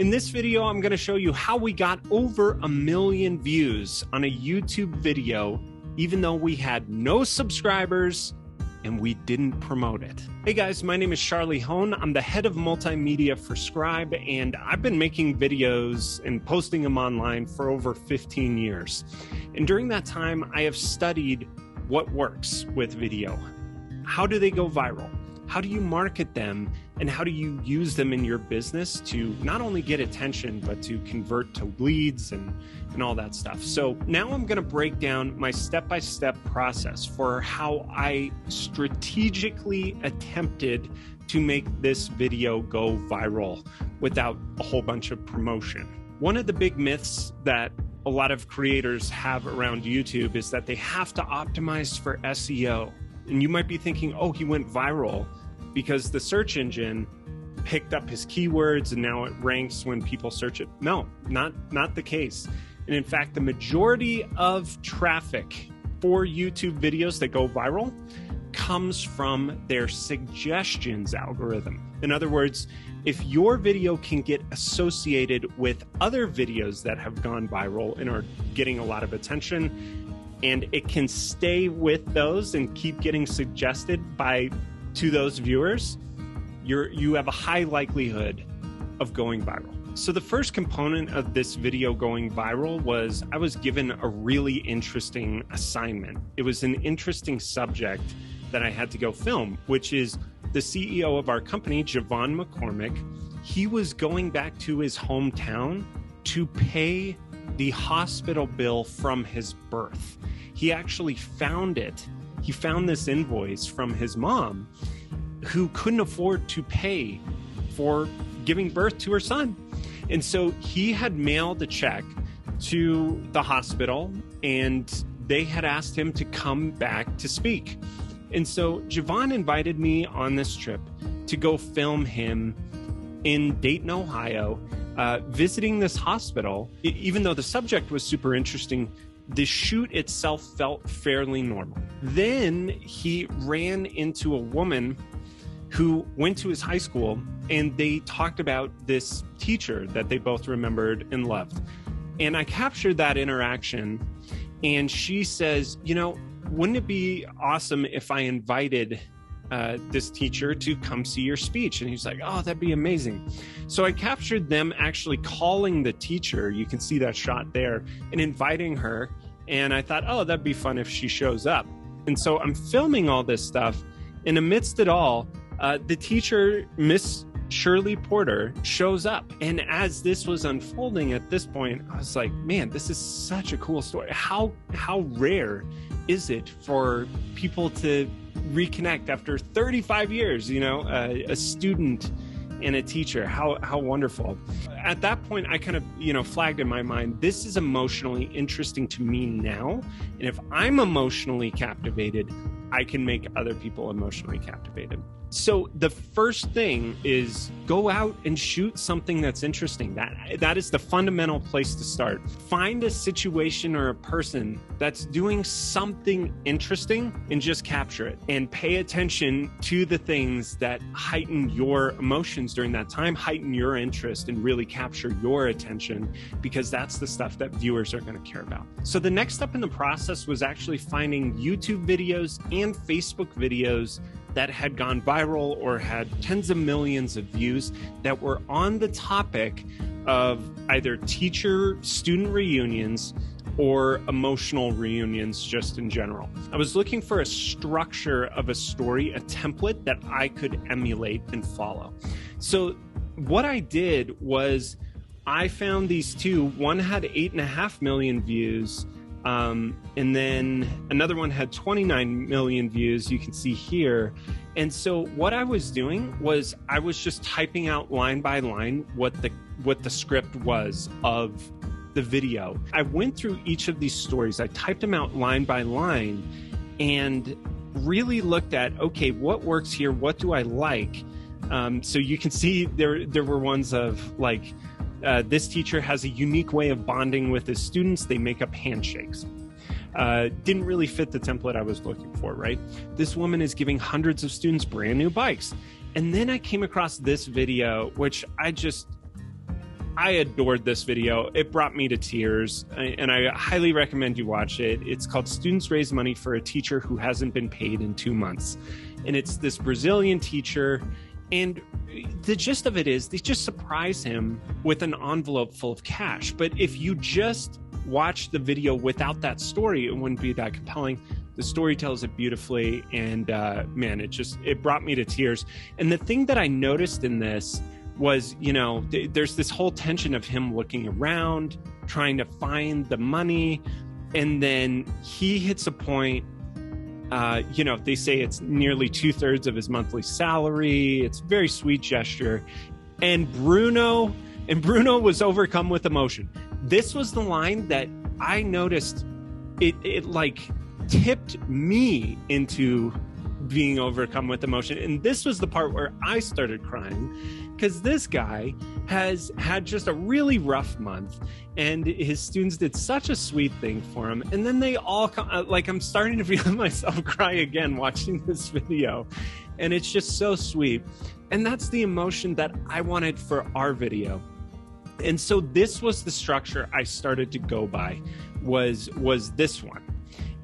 In this video, I'm going to show you how we got over 1 million views on a YouTube video, even though we had no subscribers and we didn't promote it. Hey guys, my name is Hoehn. I'm the head of multimedia for Scribe, and I've been making videos and posting them online for over 15 years. And during that time, I have studied what works with video. How do they go viral? How do you market them? And how do you use them in your business to not only get attention, but to convert to leads and all that stuff? So now I'm going to break down my step-by-step process for how I strategically attempted to make this video go viral without a whole bunch of promotion. One of the big myths that a lot of creators have around YouTube is that they have to optimize for SEO. And you might be thinking, oh, he went viral because the search engine picked up his keywords and now it ranks when people search it. No, not the case. And in fact, the majority of traffic for YouTube videos that go viral comes from their suggestions algorithm. In other words, if your video can get associated with other videos that have gone viral and are getting a lot of attention, and it can stay with those and keep getting suggested to those viewers, you have a high likelihood of going viral. So the first component of this video going viral was I was given a really interesting assignment. It was an interesting subject that I had to go film, which is the CEO of our company, Javon McCormick. He was going back to his hometown to pay the hospital bill from his birth. He actually found it. He found this invoice from his mom who couldn't afford to pay for giving birth to her son. And so he had mailed a check to the hospital and they had asked him to come back to speak. And so Javon invited me on this trip to go film him in Dayton, Ohio, visiting this hospital. Even though the subject was super interesting, the shoot itself felt fairly normal. Then he ran into a woman who went to his high school, and they talked about this teacher that they both remembered and loved. And I captured that interaction, and she says, you know, wouldn't it be awesome if I invited this teacher to come see your speech? And he's like, oh, that'd be amazing. So I captured them actually calling the teacher. You can see that shot there, and inviting her. And I thought, oh, that'd be fun if she shows up. And so I'm filming all this stuff. And amidst it all, the teacher, Miss Shirley Porter, shows up. And as this was unfolding at this point, I was like, man, this is such a cool story. How rare is it for people to reconnect after 35 years, you know, a student and a teacher? How wonderful. At that point, I kind of, flagged in my mind, this is emotionally interesting to me now. And if I'm emotionally captivated, I can make other people emotionally captivated. So the first thing is go out and shoot something that's interesting. That is the fundamental place to start. Find a situation or a person that's doing something interesting and just capture it. And pay attention to the things that heighten your emotions during that time, heighten your interest, and really capture your attention, because that's the stuff that viewers are going to care about. So the next step in the process was actually finding YouTube videos and Facebook videos that had gone viral or had tens of millions of views that were on the topic of either teacher-student reunions or emotional reunions just in general. I was looking for a structure of a story, a template that I could emulate and follow. So what I did was I found these two. One had 8.5 million views, and then another one had 29 million views, you can see here. And so what I was doing was I was just typing out line by line what the script was of the video. I went through each of these stories, I typed them out line by line, and really looked at, okay, what works here? What do I like? So you can see there were ones of like, this teacher has a unique way of bonding with his students. They make up handshakes. Didn't really fit the template I was looking for, right? This woman is giving hundreds of students brand new bikes. And then I came across this video, which I adored this video. It brought me to tears, and I highly recommend you watch it. It's called Students Raise Money for a Teacher Who Hasn't Been Paid in 2 months. And it's this Brazilian teacher, and the gist of it is they just surprise him with an envelope full of cash. But if you just watch the video without that story, it wouldn't be that compelling. The story tells it beautifully, and man, it brought me to tears. And the thing that I noticed in this was, there's this whole tension of him looking around, trying to find the money, and then he hits a point, they say it's nearly 2/3 of his monthly salary. It's a very sweet gesture. And Bruno was overcome with emotion. This was the line that I noticed it like tipped me into being overcome with emotion. And this was the part where I started crying, because this guy has had just a really rough month, and his students did such a sweet thing for him. And then they all come, I'm starting to feel myself cry again watching this video. And it's just so sweet. And that's the emotion that I wanted for our video. And so this was the structure I started to go by, was this one.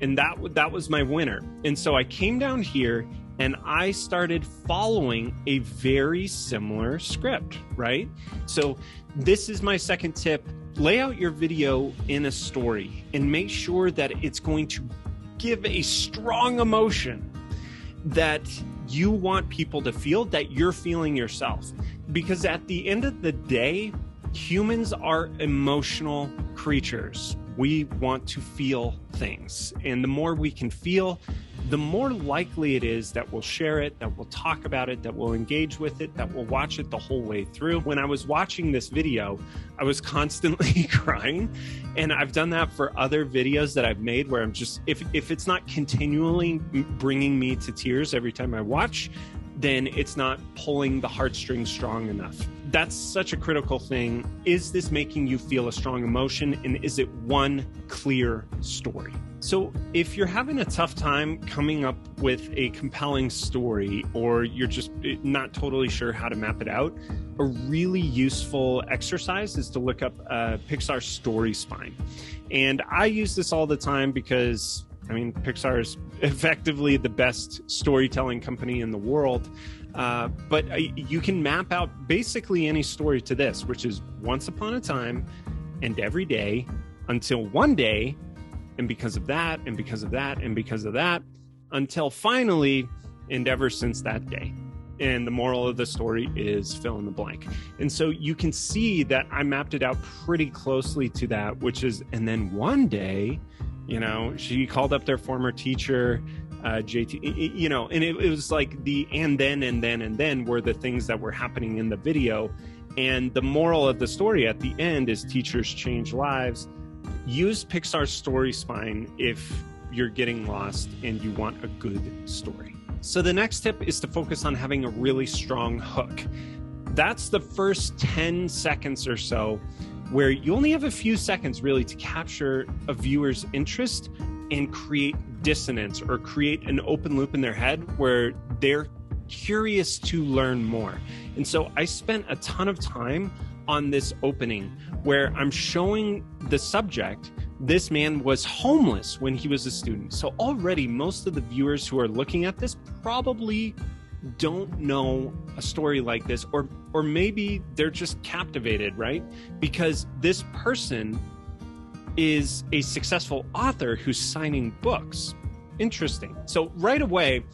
And that was my winner. And so I came down here and I started following a very similar script, right? So this is my second tip. Lay out your video in a story and make sure that it's going to give a strong emotion that you want people to feel, that you're feeling yourself. Because at the end of the day, humans are emotional creatures. We want to feel things. And the more we can feel, the more likely it is that we'll share it, that we'll talk about it, that we'll engage with it, that we'll watch it the whole way through. When I was watching this video, I was constantly crying. And I've done that for other videos that I've made where I'm just, if it's not continually bringing me to tears every time I watch, then it's not pulling the heartstrings strong enough. That's such a critical thing. Is this making you feel a strong emotion? And is it one clear story? So if you're having a tough time coming up with a compelling story, or you're just not totally sure how to map it out, a really useful exercise is to look up Pixar's story spine. And I use this all the time because Pixar is effectively the best storytelling company in the world. But you can map out basically any story to this, which is once upon a time and every day until one day, and because of that, and because of that, and because of that, until finally, and ever since that day. And the moral of the story is fill in the blank. And so you can see that I mapped it out pretty closely to that, which is, and then one day, she called up their former teacher, JT, and it was like the and then were the things that were happening in the video. And the moral of the story at the end is teachers change lives. Use Pixar's story spine if you're getting lost and you want a good story. So the next tip is to focus on having a really strong hook. That's the first 10 seconds or so, where you only have a few seconds really to capture a viewer's interest and create dissonance, or create an open loop in their head where they're curious to learn more. And so I spent a ton of time on this opening where I'm showing the subject. This man was homeless when he was a student. So already most of the viewers who are looking at this probably don't know a story like this, or maybe they're just captivated, right? Because this person is a successful author who's signing books. Interesting. So right away,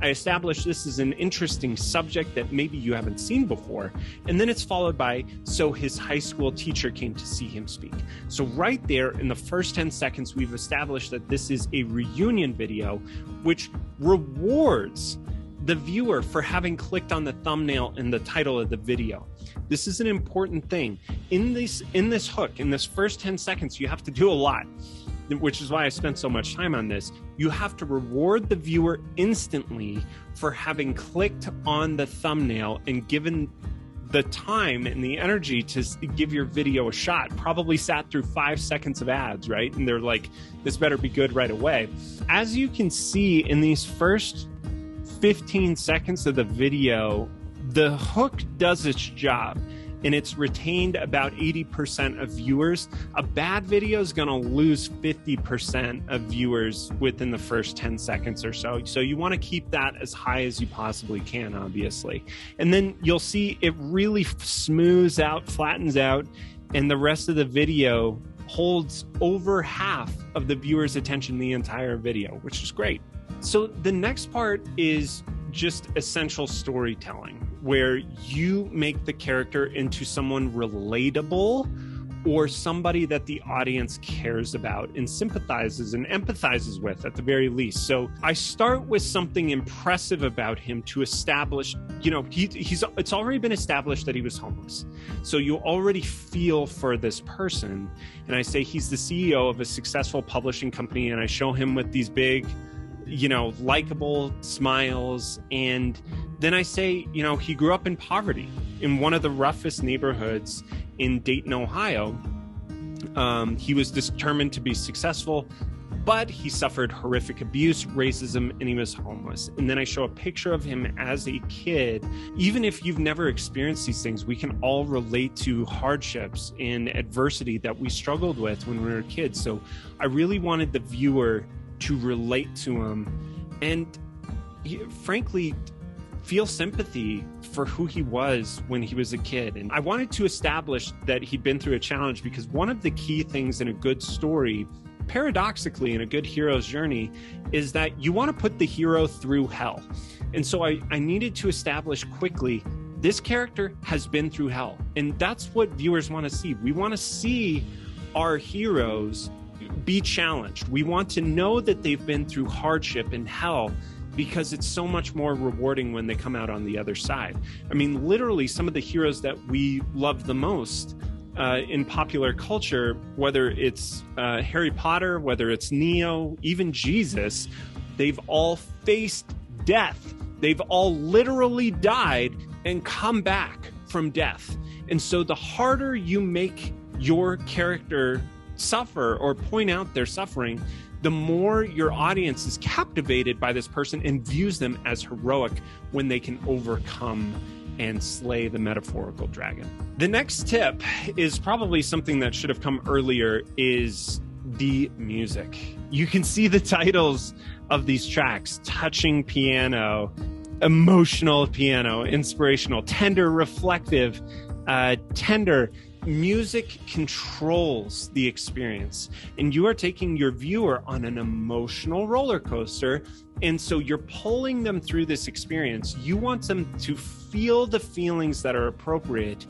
I established this is an interesting subject that maybe you haven't seen before. And then it's followed by, so his high school teacher came to see him speak. So right there in the first 10 seconds, we've established that this is a reunion video, which rewards the viewer for having clicked on the thumbnail and the title of the video. This is an important thing. In this hook, in this first 10 seconds, you have to do a lot, which is why I spent so much time on this. You have to reward the viewer instantly for having clicked on the thumbnail and given the time and the energy to give your video a shot. Probably sat through 5 seconds of ads, right? And they're like, this better be good right away. As you can see in these first 15 seconds of the video, the hook does its job. and it's retained about 80% of viewers. A bad video is going to lose 50% of viewers within the first 10 seconds or so. So you want to keep that as high as you possibly can, obviously. And then you'll see it really smooths out, flattens out, and the rest of the video holds over half of the viewer's attention the entire video, which is great. So the next part is just essential storytelling, where you make the character into someone relatable or somebody that the audience cares about and sympathizes and empathizes with at the very least. So I start with something impressive about him to establish, you know, it's already been established that he was homeless. So you already feel for this person. And I say he's the CEO of a successful publishing company, and I show him with these big, you know, likable smiles. And then I say, you know, he grew up in poverty in one of the roughest neighborhoods in Dayton, Ohio. He was determined to be successful, but he suffered horrific abuse, racism, and he was homeless. And then I show a picture of him as a kid. Even if you've never experienced these things, we can all relate to hardships and adversity that we struggled with when we were kids. So I really wanted the viewer to relate to him and, frankly, feel sympathy for who he was when he was a kid. And I wanted to establish that he'd been through a challenge, because one of the key things in a good story, paradoxically in a good hero's journey, is that you want to put the hero through hell. And so I needed to establish quickly, this character has been through hell. And that's what viewers want to see. We want to see our heroes be challenged. We want to know that they've been through hardship and hell, because it's so much more rewarding when they come out on the other side. I mean, literally, some of the heroes that we love the most in popular culture, whether it's Harry Potter, whether it's Neo, even Jesus, they've all faced death. They've all literally died and come back from death. And so the harder you make your character suffer or point out their suffering, the more your audience is captivated by this person and views them as heroic when they can overcome and slay the metaphorical dragon. The next tip is probably something that should have come earlier, is the music. You can see the titles of these tracks: touching piano, emotional piano, inspirational, tender, reflective, tender. Music controls the experience, and you are taking your viewer on an emotional roller coaster. And so you're pulling them through this experience. You want them to feel the feelings that are appropriate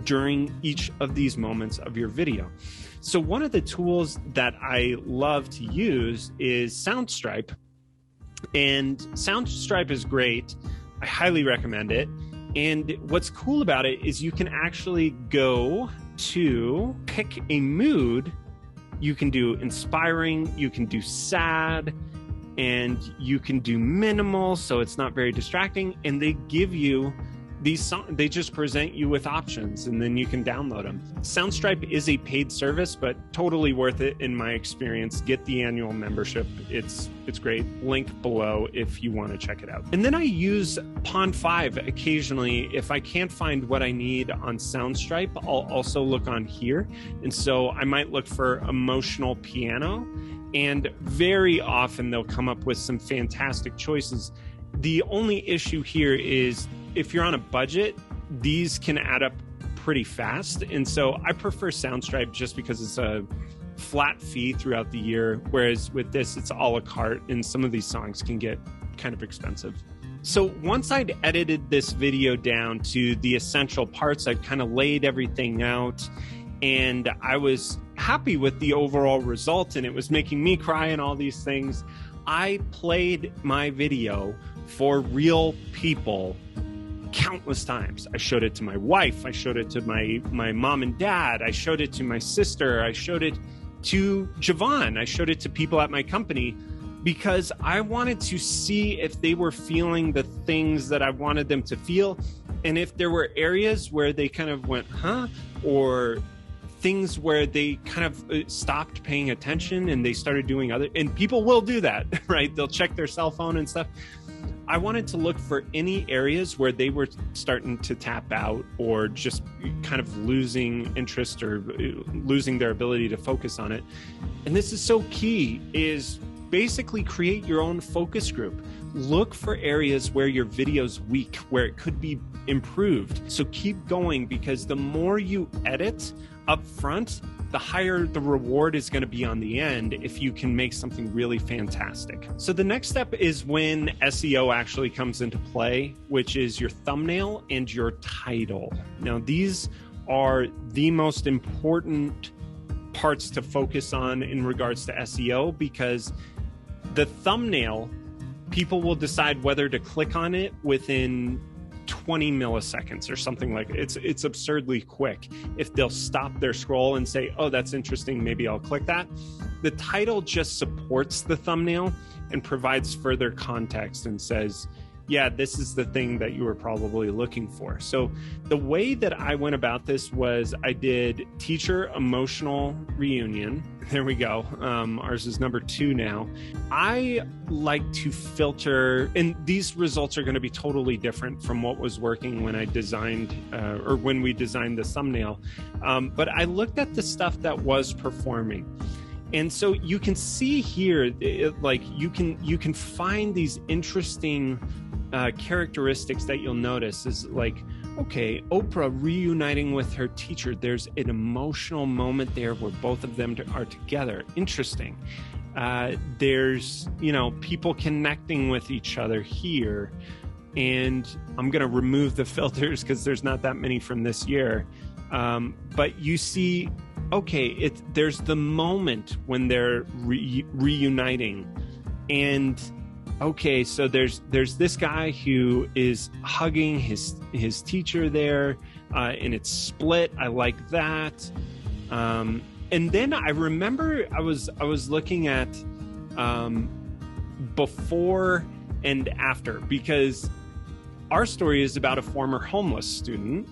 during each of these moments of your video. So one of the tools that I love to use is Soundstripe. And Soundstripe is great. I highly recommend it. And what's cool about it is you can actually go to pick a mood. You can do inspiring, you can do sad, and you can do minimal, so it's not very distracting. And they give you these songs. They just present you with options, and then you can download them. Soundstripe is a paid service, but totally worth it in my experience. Get the annual membership. It's great. Link below if you want to check it out. And then I use Pond 5 occasionally. If I can't find what I need on Soundstripe, I'll also look on here. And so I might look for emotional piano, and very often they'll come up with some fantastic choices. The only issue here is, if you're on a budget, these can add up pretty fast. And so I prefer Soundstripe just because it's a flat fee throughout the year, whereas with this, it's a la carte, and some of these songs can get kind of expensive. So once I'd edited this video down to the essential parts, I'd kind of laid everything out, and I was happy with the overall result, and it was making me cry and all these things. I played my video for real people countless times. I showed it to my wife. I showed it to my mom and dad. I showed it to my sister. I showed it to Javon. I showed it to people at my company, because I wanted to see if they were feeling the things that I wanted them to feel. And if there were areas where they kind of went, huh? Or things where they kind of stopped paying attention and they started doing other, and people will do that, right? They'll check their cell phone and stuff. I wanted to look for any areas where they were starting to tap out or just kind of losing interest or losing their ability to focus on it. And this is so key, is basically create your own focus group. Look for areas where your video's weak, where it could be improved. So keep going, because the more you edit up front, the higher the reward is going to be on the end if you can make something really fantastic. So the next step is when SEO actually comes into play, which is your thumbnail and your title. Now, these are the most important parts to focus on in regards to SEO, because the thumbnail, people will decide whether to click on it within 20 milliseconds or something like it. It's absurdly quick. If they'll stop their scroll and say, oh, that's interesting, maybe I'll click that. The title just supports the thumbnail and provides further context and says, yeah, this is the thing that you were probably looking for. So the way that I went about this was I did teacher emotional reunion. There we go. Ours is number 2 now. I like to filter, and these results are going to be totally different from what was working when I designed or when we designed the thumbnail. But I looked at the stuff that was performing. And so you can see here, you can find these interesting characteristics that you'll notice is like, okay, Oprah reuniting with her teacher. There's an emotional moment there where both of them are together. Interesting. There's, people connecting with each other here. And I'm going to remove the filters because there's not that many from this year. But you see, okay, there's the moment when they're reuniting, and okay, so there's this guy who is hugging his teacher there, and it's split. I like that. And then I remember I was looking at before and after, because our story is about a former homeless student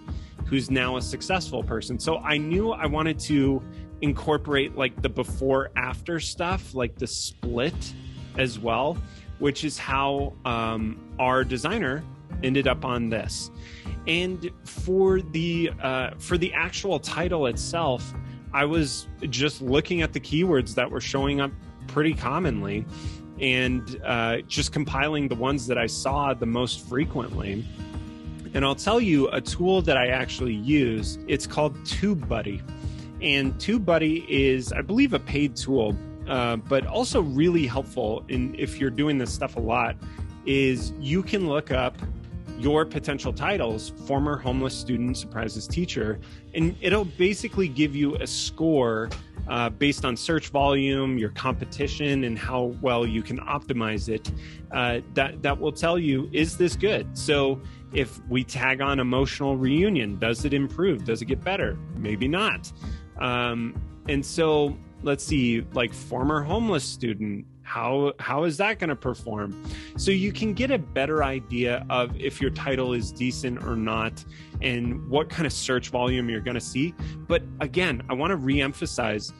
who's now a successful person. So I knew I wanted to incorporate like the before after stuff, like the split as well, which is how our designer ended up on this. And for the actual title itself, I was just looking at the keywords that were showing up pretty commonly and just compiling the ones that I saw the most frequently. And I'll tell you a tool that I actually use. It's called TubeBuddy. And TubeBuddy is, I believe, a paid tool, but also really helpful if you're doing this stuff a lot, is you can look up your potential titles, former homeless student surprises teacher, and it'll basically give you a score based on search volume, your competition, and how well you can optimize it. That will tell you, is this good? So if we tag on emotional reunion, does it improve? Does it get better? Maybe not. And so let's see, like former homeless student, how is that going to perform? So you can get a better idea of if your title is decent or not and what kind of search volume you're going to see. But again, I want to reemphasize,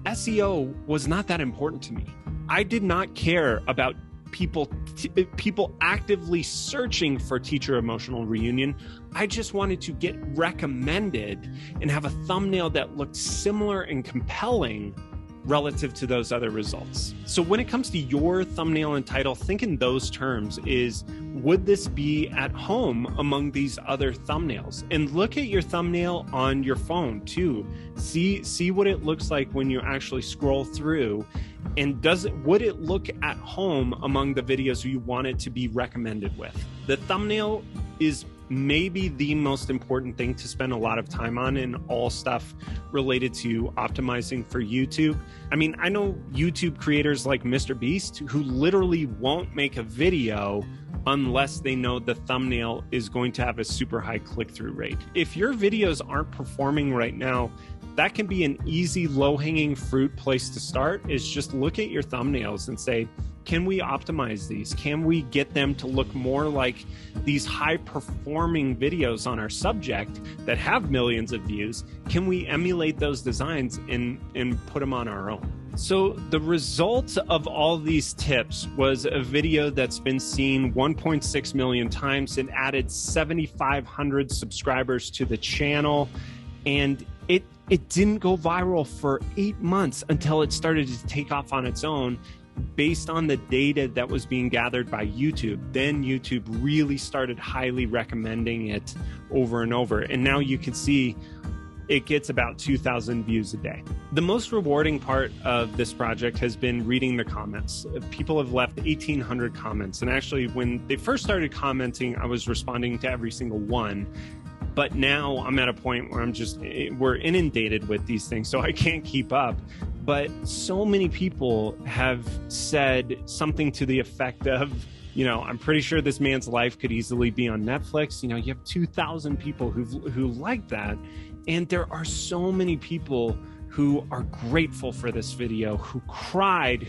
SEO was not that important to me. I did not care about people actively searching for teacher emotional reunion. I just wanted to get recommended and have a thumbnail that looked similar and compelling relative to those other results. So when it comes to your thumbnail and title, think in those terms. Is, would this be at home among these other thumbnails? And look at your thumbnail on your phone too. See what it looks like when you actually scroll through. And would it look at home among the videos you want it to be recommended with? The thumbnail is maybe the most important thing to spend a lot of time on in all stuff related to optimizing for YouTube. I mean, I know YouTube creators like Mr. Beast who literally won't make a video unless they know the thumbnail is going to have a super high click-through rate. If your videos aren't performing right now, that can be an easy low-hanging fruit place to start, is just look at your thumbnails and say, can we optimize these? Can we get them to look more like these high-performing videos on our subject that have millions of views? Can we emulate those designs and put them on our own? So the result of all these tips was a video that's been seen 1.6 million times. It added 7,500 subscribers to the channel, and it didn't go viral for 8 months until it started to take off on its own based on the data that was being gathered by YouTube. Then YouTube really started highly recommending it over and over. And now you can see it gets about 2,000 views a day. The most rewarding part of this project has been reading the comments. People have left 1,800 comments. And actually, when they first started commenting, I was responding to every single one. But now I'm at a point where we're inundated with these things, so I can't keep up. But so many people have said something to the effect of, I'm pretty sure this man's life could easily be on Netflix. You have 2,000 people who like that. And there are so many people who are grateful for this video, who cried,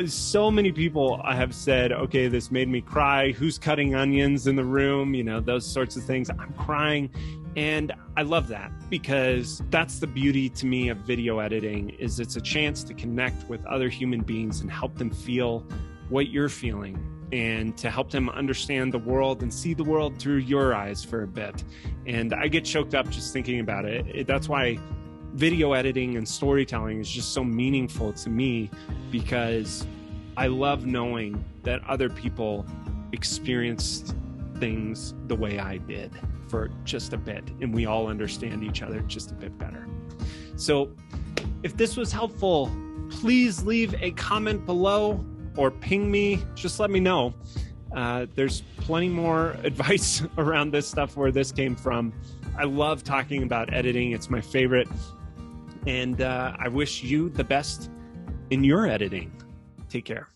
so many people have said, okay, this made me cry. Who's cutting onions in the room? Those sorts of things. I'm crying. And I love that, because that's the beauty to me of video editing, is it's a chance to connect with other human beings and help them feel what you're feeling, and to help them understand the world and see the world through your eyes for a bit. And I get choked up just thinking about it. That's why video editing and storytelling is just so meaningful to me, because I love knowing that other people experienced things the way I did for just a bit, and we all understand each other just a bit better. So if this was helpful, please leave a comment below or ping me. Just let me know. There's plenty more advice around this stuff where this came from. I love talking about editing. It's my favorite. And I wish you the best in your editing. Take care.